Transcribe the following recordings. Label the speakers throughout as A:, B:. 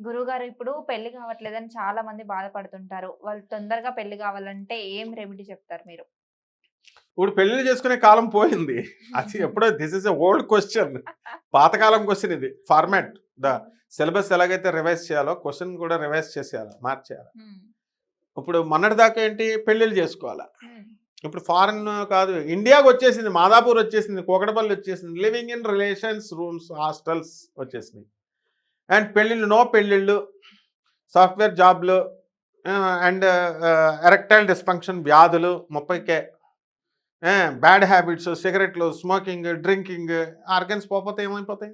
A: గురువుగారు ఇప్పుడు పెళ్లి కావట్లేదని చాలా మంది బాధపడుతుంటారు. వాళ్ళు తొందరగా పెళ్లి కావాలంటే ఏం రెమెడీ చెప్తారు మీరు?
B: ఇప్పుడు పెళ్లిళ్ళు చేసుకునే కాలం పోయింది. అది ఎప్పుడో this is a old question. పాతకాలం క్వెషన్ ఇది. ఫార్మాట్ ద సిలబస్ ఎలాగైతే రివైజ్ చేయాలో క్వెషన్ కూడా రివైజ్ చేసేయాలి, మార్చేయాలి.
A: హ్మ్.
B: ఇప్పుడు మొన్నటిదాకా ఏంటి పెళ్ళిళ్ళు చేసుకోవాలా.
A: హ్మ్.
B: ఇప్పుడు ఫారెన్ కాదు, ఇండియాకి వచ్చేసింది. మాదాపూర్ వచ్చేసింది, కూకటపల్లి వచ్చేసింది. Living in relations, rooms, hostels వచ్చేసినాయి. అండ్ పెళ్ళిళ్ళు, నో పెళ్ళిళ్ళు, సాఫ్ట్వేర్ జాబ్లు, అండ్ ఎరెక్టైల్ డిస్ఫంక్షన్ వ్యాధులు 30K, బ్యాడ్ హ్యాబిట్స్, సిగరెట్లు, స్మోకింగ్, డ్రింకింగ్, ఆర్గన్స్ పోతే ఏమైపోతాయి.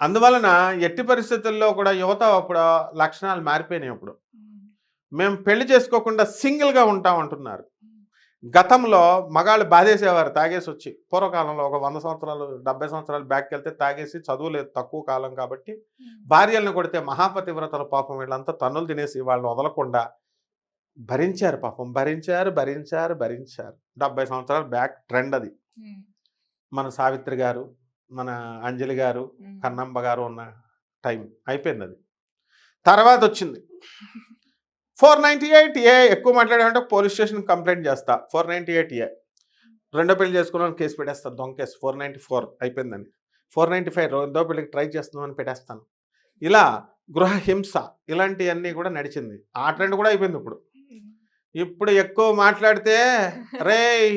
B: అందువలన ఎట్టి పరిస్థితుల్లో కూడా యువత అప్పుడు లక్షణాలు మారిపోయినాయి. అప్పుడు
A: హ్మ్.
B: మేము పెళ్లి చేసుకోకుండా సింగిల్గా ఉంటాం అంటున్నారు. గతంలో మగాళ్ళు బాధేసేవారు తాగేసి వచ్చి. పూర్వకాలంలో ఒక 100 సంవత్సరాలు 70 సంవత్సరాలు బ్యాక్కి వెళ్తే తాగేసి, చదువు లేదు తక్కువ కాలం కాబట్టి భార్యలను కొడితే మహాపతివ్రతల పాపం వీళ్ళంతా తన్నులు తినేసి వాళ్ళని వదలకుండా భరించారు. పాపం భరించారు భరించారు భరించారు. 70 సంవత్సరాలు బ్యాక్ ట్రెండ్ అది.
A: హ్మ్. మన
B: మన సావిత్రి గారు, మన అంజలి గారు,
A: హ్మ్.
B: కన్నమ్మ గారు ఉన్న టైం అయిపోయింది. అది తర్వాత వచ్చింది 498A. ఎక్కువ మాట్లాడామంటే పోలీస్ స్టేషన్ కంప్లైంట్ చేస్తా. 498A రెండో పెళ్లి చేసుకున్నాను కేసు పెట్టేస్తాను. దొంగ కేసు 494 అయిపోయిందని. 495 రెండో పెళ్లికి ట్రై చేస్తున్నామని పెట్టేస్తాను. ఇలా గృహహింస ఇలాంటివన్నీ కూడా నడిచింది. ఆ ట్రెండ్ కూడా అయిపోయింది. ఇప్పుడు ఎక్కువ మాట్లాడితే రేయ్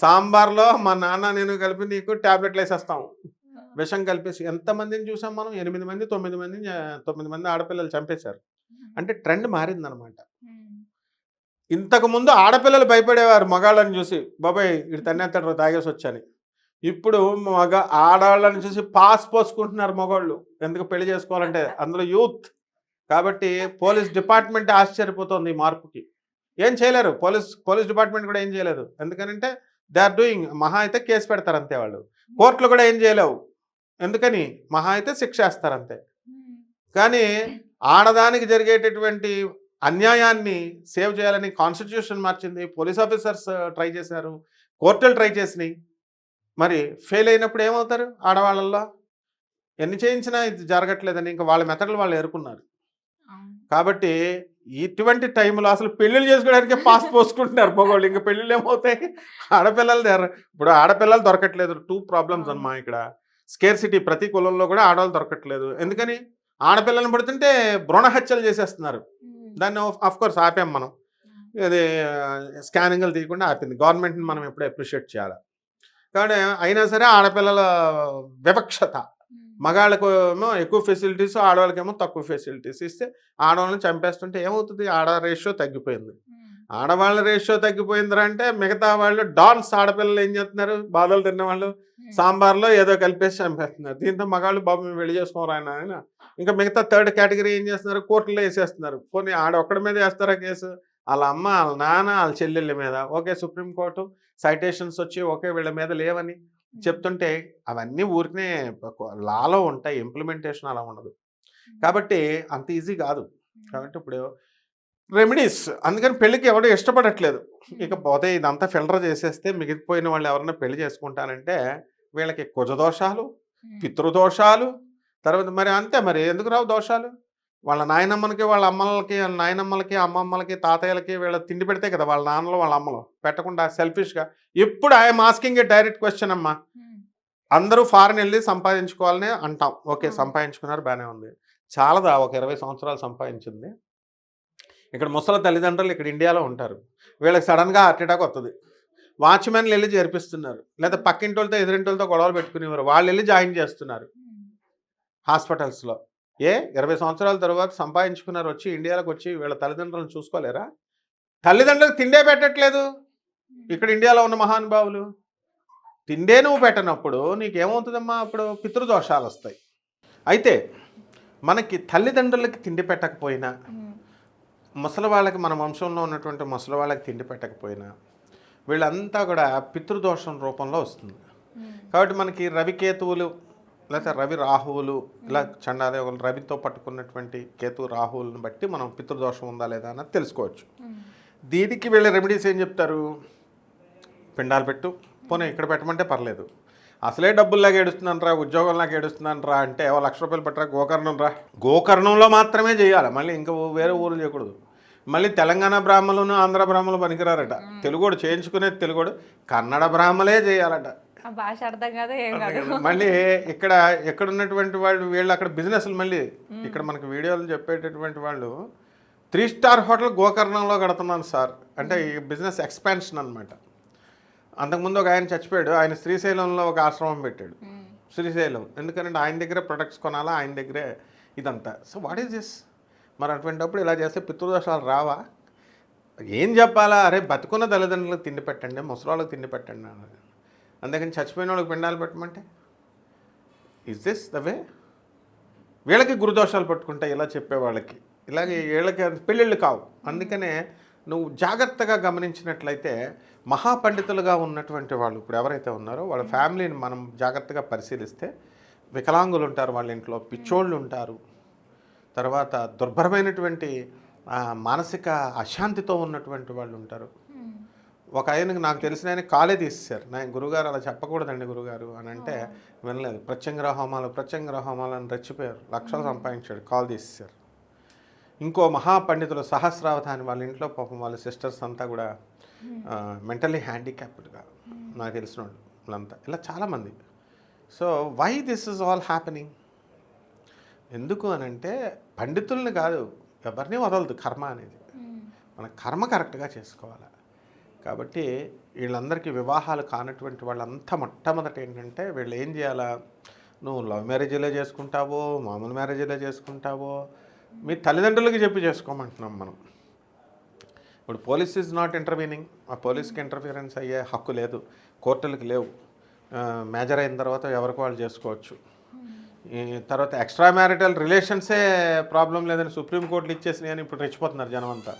B: సాంబార్లో మా నాన్న నేను కలిపి నీకు ట్యాబ్లెట్లు వేసేస్తాం, విషం కలిపేసి. ఎంతమందిని చూసాం మనం? 8 మంది 9 మంది ఆడపిల్లలు చంపేశారు. అంటే ట్రెండ్ మారిందనమాట. ఇంతకుముందు ఆడపిల్లలు భయపడేవారు మగాళ్ళని చూసి, బాబాయ్ ఇటు తన్నేస్తాడు తాగేసి వచ్చని. ఇప్పుడు ఆడవాళ్ళని చూసి పాస్ పోసుకుంటున్నారు మగవాళ్ళు, ఎందుకు పెళ్లి చేసుకోవాలంటే. అందులో యూత్ కాబట్టి పోలీస్ డిపార్ట్మెంట్ ఆశ్చర్యపోతుంది ఈ మార్పుకి. ఏం చేయలేరు, పోలీస్ డిపార్ట్మెంట్ కూడా ఏం చేయలేదు. ఎందుకనంటే దే ఆర్ డూయింగ్. మహా అయితే కేసు పెడతారు అంతే. వాళ్ళు కోర్టులు కూడా ఏం చేయలేవు. ఎందుకని? మహా అయితే శిక్ష వేస్తారు అంతే. కానీ ఆడదానికి జరిగేటటువంటి అన్యాయాన్ని సేవ్ చేయాలని కాన్స్టిట్యూషన్ మార్చింది. పోలీస్ ఆఫీసర్స్ ట్రై చేశారు, కోర్టులు ట్రై చేసినాయి. మరి ఫెయిల్ అయినప్పుడు ఏమవుతారు? ఆడవాళ్ళల్లో ఎన్ని చేయించినా ఇది జరగట్లేదని ఇంకా వాళ్ళ మెథడ్లు వాళ్ళు ఎరుకున్నారు. కాబట్టి ఇటువంటి టైంలో అసలు పెళ్ళిళ్ళు చేసుకోవడానికే పాస్ పోసుకుంటున్నారు మగవాళ్ళు. ఇంకా పెళ్ళిళ్ళు ఏమవుతాయి? ఆడపిల్లలు ఇప్పుడు ఆడపిల్లలు దొరకట్లేదు. 2 ప్రాబ్లమ్స్ అమ్మా ఇక్కడ. స్కేర్సిటీ ప్రతి కులంలో కూడా ఆడవాళ్ళు దొరకట్లేదు. ఎందుకని? ఆడపిల్లలను పడుతుంటే భ్రూణ హత్యలు చేసేస్తున్నారు. దాన్ని కోర్స్ ఆపాం మనం. ఇది స్కానింగ్లు తీయకుండా ఆపింది గవర్నమెంట్ని. మనం ఎప్పుడూ అప్రిషియేట్ చేయాలి. కాబట్టి అయినా సరే ఆడపిల్లల వివక్షత. మగాళ్ళకు ఏమో ఎక్కువ ఫెసిలిటీస్, ఆడవాళ్ళకేమో తక్కువ ఫెసిలిటీస్ ఇస్తే ఆడవాళ్ళని చంపేస్తుంటే ఏమవుతుంది? ఆడ రేషియో తగ్గిపోయింది. ఆడవాళ్ళ రేషియో తగ్గిపోయిందిరా అంటే మిగతా వాళ్ళు డాన్స్ ఆడపిల్లలు ఏం చేస్తున్నారు? బాధలు తిన్నవాళ్ళు సాంబార్లో ఏదో కలిపేసి చంపేస్తున్నారు. దీంతో మగాళ్ళు బాబు మేము వెళ్ళి చేసుకోరు ఆయన. ఇంకా మిగతా థర్డ్ కేటగిరీ ఏం చేస్తున్నారు? కోర్టులో వేసేస్తున్నారు. పోనీ ఆడ ఒక్కడి మీద వేస్తారా కేసు? వాళ్ళ అమ్మ, వాళ్ళ నాన్న, వాళ్ళ చెల్లెళ్ళ మీద. ఓకే, సుప్రీంకోర్టు సైటేషన్స్ వచ్చి ఓకే వీళ్ళ మీద లేవని చెప్తుంటే అవన్నీ ఊరికనే లాలో ఉంటాయి, ఇంప్లిమెంటేషన్ అలా ఉండదు. కాబట్టి అంత ఈజీ కాదు. కాబట్టి ఇప్పుడు రెమెడీస్, అందుకని పెళ్ళికి ఎవరు ఇష్టపడట్లేదు. ఇకపోతే ఇదంతా ఫిల్టర్ చేసేస్తే మిగిలిపోయిన వాళ్ళు ఎవరైనా పెళ్లి చేసుకుంటానంటే వీళ్ళకి కుజదోషాలు, పితృదోషాలు, తర్వాత మరి అంతే. మరి ఎందుకు రావు దోషాలు? వాళ్ళ నాయనమ్మలకి, వాళ్ళ అమ్మలకి, నాయనమ్మలకి, అమ్మమ్మలకి, తాతయ్యలకి వీళ్ళ తిండి పెడితే కదా వాళ్ళ నాన్నలు వాళ్ళ అమ్మలు పెట్టకుండా సెల్ఫిష్గా. ఇప్పుడు I'm asking A direct question అమ్మా. అందరూ ఫారెన్ వెళ్ళి సంపాదించుకోవాలని అంటాం. ఓకే, సంపాదించుకున్నారు బాగానే ఉంది. చాలదా ఒక 20 సంవత్సరాలు సంపాదించింది? ఇక్కడ ముసలి తల్లిదండ్రులు ఇక్కడ ఇండియాలో ఉంటారు. వీళ్ళకి సడన్గా హార్ట్ అటాక్ వస్తుంది. వాచ్మెన్లు వెళ్ళి చేర్పిస్తున్నారు, లేదా పక్కింటోళ్ళతో ఎదురింటోళ్ళతో గొడవలు పెట్టుకునేవారు, వాళ్ళు వెళ్ళి జాయిన్ చేస్తున్నారు హాస్పిటల్స్లో. 20 సంవత్సరాల తర్వాత సంపాదించుకున్నారు, వచ్చి ఇండియాలోకి వచ్చి వీళ్ళ తల్లిదండ్రులను చూసుకోలేరా? తల్లిదండ్రులకు తిండే పెట్టట్లేదు ఇక్కడ ఇండియాలో ఉన్న మహానుభావులు. తిండే నువ్వు పెట్టనప్పుడు నీకేమవుతుందమ్మా? అప్పుడు పితృదోషాలు వస్తాయి. అయితే మనకి తల్లిదండ్రులకి తిండి పెట్టకపోయినా, ముసలి వాళ్ళకి, మన వంశంలో ఉన్నటువంటి ముసలి వాళ్ళకి తిండి పెట్టకపోయినా వీళ్ళంతా కూడా పితృదోషం రూపంలో వస్తుంది. కాబట్టి మనకి రవికేతువులు లేకపోతే రవి రాహువులు ఇలా చండాలయోగులు, రవితో పట్టుకున్నటువంటి కేతు రాహువులను బట్టి మనం పితృదోషం ఉందా లేదా అన్నది తెలుసుకోవచ్చు. దీనికి వీళ్ళ రెమెడీస్ ఏం చెప్తారు? పిండాలు పెట్టు, పోనీ ఇక్కడ పెట్టమంటే పర్లేదు. అసలే డబ్బుల్లాగా ఏడుస్తున్నాను రా, ఉద్యోగంలాగా ఏడుస్తున్నాను రా అంటే ఓ 1,00,000 రూపాయలు పట్టరా గోకర్ణం రా. గోకర్ణంలో మాత్రమే చేయాలి, మళ్ళీ ఇంకా వేరే ఊరు చేయకూడదు. మళ్ళీ తెలంగాణ బ్రాహ్మణులను ఆంధ్ర బ్రాహ్మణులు పనికిరారట. తెలుగుడు చేయించుకునేది తెలుగుడు, కన్నడ బ్రాహ్మలే చేయాలట.
A: ఆ భాష అర్థం కాదు, ఏం కాదు.
B: మళ్ళీ ఎక్కడ ఉన్నటువంటి వాళ్ళు వీళ్ళు అక్కడ బిజినెస్లు, మళ్ళీ ఇక్కడ మనకు వీడియోలు చెప్పేటటువంటి వాళ్ళు 3 స్టార్ హోటల్ గోకర్ణంలో కడుతున్నాను సార్ అంటే ఈ బిజినెస్ ఎక్స్పాన్షన్ అనమాట. అంతకుముందు ఒక ఆయన చచ్చిపోయాడు, ఆయన శ్రీశైలంలో ఒక ఆశ్రమం పెట్టాడు. శ్రీశైలం ఎందుకంటే ఆయన దగ్గరే ప్రొడక్ట్స్ కొనాలా, ఆయన దగ్గరే ఇదంతా. So what is this? మరి అటువంటిప్పుడు ఇలా చేస్తే పితృదోషాలు రావా? ఏం చెప్పాలా? అరే బతుకున్న తల్లిదండ్రులకు తిండి పెట్టండి, ముసలాళ్ళకి తిండి పెట్టండి అన్నది. అందుకని చచ్చిపోయిన వాళ్ళకి పిండాలు పెట్టమంటే ఇస్ దిస్ ద వే? వీళ్ళకి గురుదోషాలు పట్టుకుంటాయి ఇలా చెప్పేవాళ్ళకి, ఇలాగే వీళ్ళకి పెళ్ళిళ్ళు కావు. అందుకనే నువ్వు జాగ్రత్తగా గమనించినట్లయితే మహాపండితులుగా ఉన్నటువంటి వాళ్ళు ఇప్పుడు ఎవరైతే ఉన్నారో వాళ్ళ ఫ్యామిలీని మనం జాగ్రత్తగా పరిశీలిస్తే వికలాంగులు ఉంటారు వాళ్ళ ఇంట్లో, పిచ్చోళ్ళు ఉంటారు, తర్వాత దుర్భరమైనటువంటి మానసిక అశాంతితో ఉన్నటువంటి వాళ్ళు ఉంటారు. ఒక ఆయనకు నాకు తెలిసిన ఆయన కాలే తీసేశారు. నేను గురుగారు అలా చెప్పకూడదండి గురుగారు అని అంటే వినలేదు. ప్రత్యంగ్రహ హోమాలు అని రెచ్చిపోయారు, లక్షలు సంపాదించాడు, కాల్ తీసేశారు. ఇంకో మహాపండితులు సహస్రావధాని వాళ్ళ ఇంట్లో పాపం వాళ్ళ సిస్టర్స్ అంతా కూడా మెంటల్లీ హ్యాండిక్యాప్డ్గా నాకు తెలిసిన వాళ్ళంతా ఇలా చాలామంది. So why this is all happening? ఎందుకు అనంటే పండితుల్ని కాదు, ఎవరిని వదలదు కర్మ అనేది. మన కర్మ కరెక్ట్గా చేసుకోవాలి. కాబట్టి వీళ్ళందరికీ వివాహాలు కానటువంటి వాళ్ళంతా మొట్టమొదట ఏంటంటే వీళ్ళు ఏం చేయాలా, నువ్వు లవ్ మ్యారేజీలో చేసుకుంటావో మామూలు మ్యారేజీలో చేసుకుంటావో మీ తల్లిదండ్రులకి చెప్పి చేసుకోమంటున్నాం మనం. ఇప్పుడు పోలీస్ ఈజ్ నాట్ ఇంటర్వీనింగ్, ఆ పోలీస్కి ఇంటర్ఫియరెన్స్ అయ్యే హక్కు లేదు, కోర్టులకు లేవు. మేజర్ అయిన తర్వాత ఎవరికి వాళ్ళు చేసుకోవచ్చు. ఈ తర్వాత ఎక్స్ట్రా మ్యారిటల్ రిలేషన్సే ప్రాబ్లం లేదని సుప్రీంకోర్టులు ఇచ్చేసినాయి అని ఇప్పుడు రెచ్చిపోతున్నారు జనం అంతా.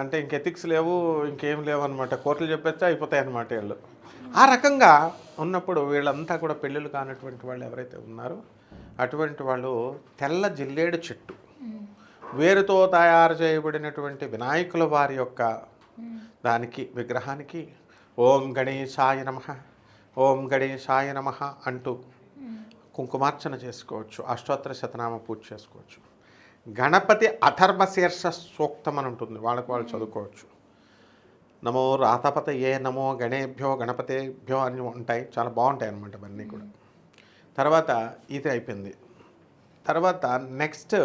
B: అంటే ఇంక ఎథిక్స్ లేవు, ఇంకేం లేవు అనమాట, కోర్టులు చెప్పేస్తే అయిపోతాయి అన్నమాట వీళ్ళు. ఆ రకంగా ఉన్నప్పుడు వీళ్ళంతా కూడా పెళ్ళిళ్ళు కానటువంటి వాళ్ళు ఎవరైతే ఉన్నారో అటువంటి వాళ్ళు తెల్ల జిల్లేడు చెట్టు వేరుతో తయారు చేయబడినటువంటి వినాయకుల వారి యొక్క దానికి విగ్రహానికి ఓం గణేశాయ నమః ఓం గణేశాయ నమః అంటూ కుంకుమార్చన చేసుకోవచ్చు, అష్టోత్తర శతనామ పూజ చేసుకోవచ్చు. గణపతి అథర్వశీర్ష సూక్తం అని ఉంటుంది, వాళ్ళకి వాళ్ళు చదువుకోవచ్చు. నమో రాతపతయే నమో గణేభ్యో గణపతేభ్యో అని ఉంటాయి, చాలా బాగుంటాయి అన్నమాట ఇవన్నీ కూడా. తర్వాత ఇది అయిపోయింది. తర్వాత నెక్స్ట్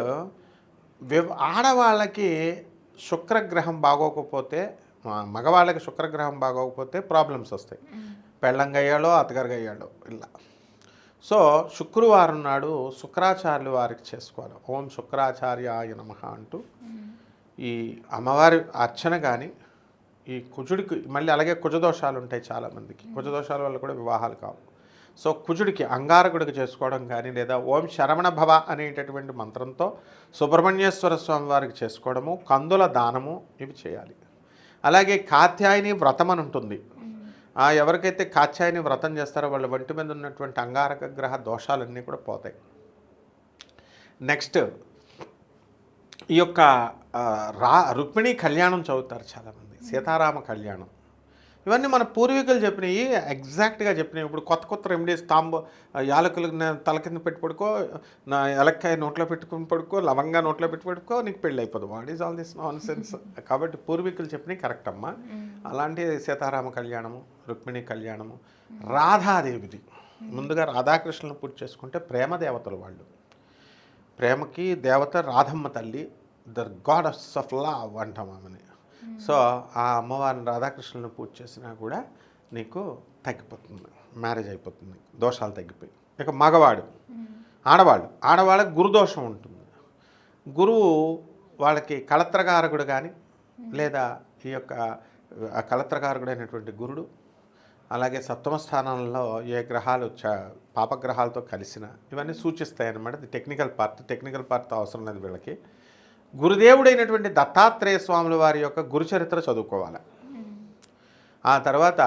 B: ఆడవాళ్ళకి శుక్రగ్రహం బాగోకపోతే, మగవాళ్ళకి శుక్రగ్రహం బాగోకపోతే ప్రాబ్లమ్స్ వస్తాయి. పెళ్ళంగయ్యాలో అత్తగారుగయ్యాలో ఇలా. సో శుక్రవారం నాడు శుక్రాచార్యులు వారికి చేసుకోవాలి. ఓం శుక్రాచార్యాయ నమః అంటూ ఈ అమ్మవారి అర్చన కానీ, ఈ కుజుడికి మళ్ళీ అలాగే కుజదోషాలు ఉంటాయి చాలామందికి, కుజదోషాల వల్ల కూడా వివాహాలు కావు. సో కుజుడికి అంగారకుడికి చేసుకోవడం కానీ, లేదా ఓం శరవణ భవ అనేటటువంటి మంత్రంతో సుబ్రహ్మణ్యేశ్వర స్వామి వారికి చేసుకోవడము, కందుల దానము ఇవి చేయాలి. అలాగే కాత్యాయని వ్రతం అని ఉంటుంది. ఎవరికైతే కాత్యాయని వ్రతం చేస్తారో వాళ్ళ ఒంటి మీద ఉన్నటువంటి అంగారక గ్రహ దోషాలన్నీ కూడా పోతాయి. నెక్స్ట్ ఈ యొక్క రుక్మిణీ కళ్యాణం చదువుతారు చాలామంది, సీతారామ కళ్యాణం. ఇవన్నీ మన పూర్వీకులు చెప్పినవి, ఎగ్జాక్ట్గా చెప్పినవి. ఇప్పుడు కొత్త రెమెడీస్, యాలకులు తల కింద పెట్టి పడుకో, నా ఎలక్కాయ నోట్లో పెట్టుకుని పడుకో, లవంగా నోట్లో పెట్టి పడుకో, నీకు పెళ్ళి అయిపోదు. What is all this non sense? కాబట్టి పూర్వీకులు చెప్పినవి కరెక్ట్ అమ్మా. అలాంటి సీతారామ కళ్యాణము, రుక్మిణి కళ్యాణము, రాధాదేవిది. ముందుగా రాధాకృష్ణులను పూజ చేసుకుంటే ప్రేమ దేవతలు వాళ్ళు. ప్రేమకి దేవత రాధమ్మ తల్లి, ద గాడెస్ ఆఫ్ లవ్ అంటాం ఆమెని. సో ఆ అమ్మవారిని రాధాకృష్ణులను పూజ చేసినా కూడా నీకు తగ్గిపోతుంది, మ్యారేజ్ అయిపోతుంది, దోషాలు తగ్గిపోయి. ఇక మగవాడు, ఆడవాళ్ళకి గురుదోషం ఉంటుంది. గురువు వాళ్ళకి కళత్రకారకుడు కానీ, లేదా ఈ యొక్క కళత్రకారకుడైనటువంటి గురుడు, అలాగే సప్తమ స్థానంలో ఏ గ్రహాలు పాపగ్రహాలతో కలిసిన ఇవన్నీ సూచిస్తాయి అన్నమాట. ఇది టెక్నికల్ పార్ట్తో అవసరం లేదు వీళ్ళకి. గురుదేవుడైనటువంటి దత్తాత్రేయ స్వాముల వారి యొక్క గురుచరిత్ర చదువుకోవాలి. ఆ తర్వాత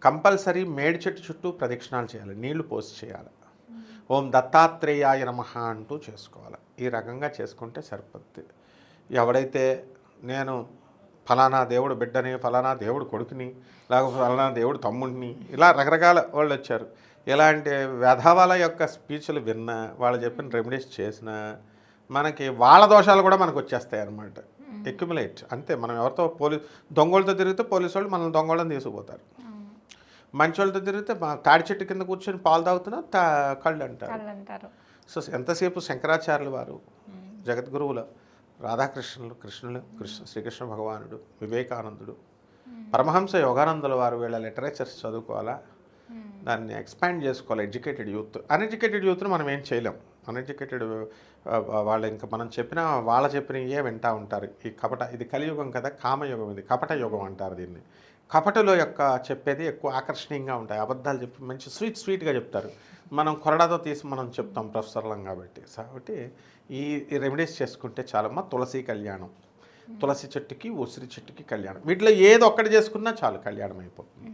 B: కంపల్సరీ మేడి చెట్టు చుట్టూ ప్రదక్షిణాలు చేయాలి, నీళ్లు పోసి చేయాలి. ఓం దత్తాత్రేయాయ నమః అంటూ చేసుకోవాలి. ఈ రకంగా చేసుకుంటే సరిపోద్ది. ఎవడైతే నేను ఫలానా దేవుడు బిడ్డని, ఫలానా దేవుడు కొడుకుని, లేకపోతే ఫలానా దేవుడు తమ్ముడిని, ఇలా రకరకాల వాళ్ళు వచ్చారు. ఇలాంటి వెధవల యొక్క స్పీచ్లు విన్నా, వాళ్ళు చెప్పిన రెమెడీస్ చేసినా మనకి వాళ్ళ దోషాలు కూడా మనకు వచ్చేస్తాయి అన్నమాట. ఎక్యుములేట్ అంతే. మనం ఎవరితో దొంగలతో తిరిగితే పోలీసు వాళ్ళు మనల్ని దొంగలను తీసుకుపోతారు. మంచి వాళ్ళతో తిరిగితే తాడి చెట్టు కింద కూర్చొని పాలు తాగుతున్నా కళ్ళు అంటారు. సో ఎంతసేపు శంకరాచార్యులు వారు, జగద్గురువులు, రాధాకృష్ణులు, శ్రీకృష్ణ భగవానుడు, వివేకానందుడు, పరమహంస యోగానందుల వారు వీళ్ళ లిటరేచర్స్ చదువుకోవాలా, దాన్ని ఎక్స్పాండ్ చేసుకోవాలి. Educated youth. అన్ఎడ్యుకేటెడ్ యూత్ను మనం ఏం చేయలేం. అన్ఎడ్యుకేటెడ్ వాళ్ళు ఇంకా మనం వాళ్ళు చెప్పినవే వింటూ ఉంటారు. ఇది కలియుగం కదా, కామయుగం, ఇది కపట యుగం అంటారు దీన్ని. కపటలో యొక్క చెప్పేది ఎక్కువ ఆకర్షణీయంగా ఉంటాయి. అబద్ధాలు చెప్పి మంచి స్వీట్గా చెప్తారు. మనం కొరడాతో తీసి మనం చెప్తాం ప్రొఫెసర్లం కాబట్టి ఈ రెమెడీస్ చేసుకుంటే చాలమ్మా. తులసి కళ్యాణం, తులసి చెట్టుకి, ఉసిరి చెట్టుకి కళ్యాణం, వీటిలో ఏదో ఒక్కటి చేసుకున్నా చాలు, కళ్యాణం అయిపోతుంది.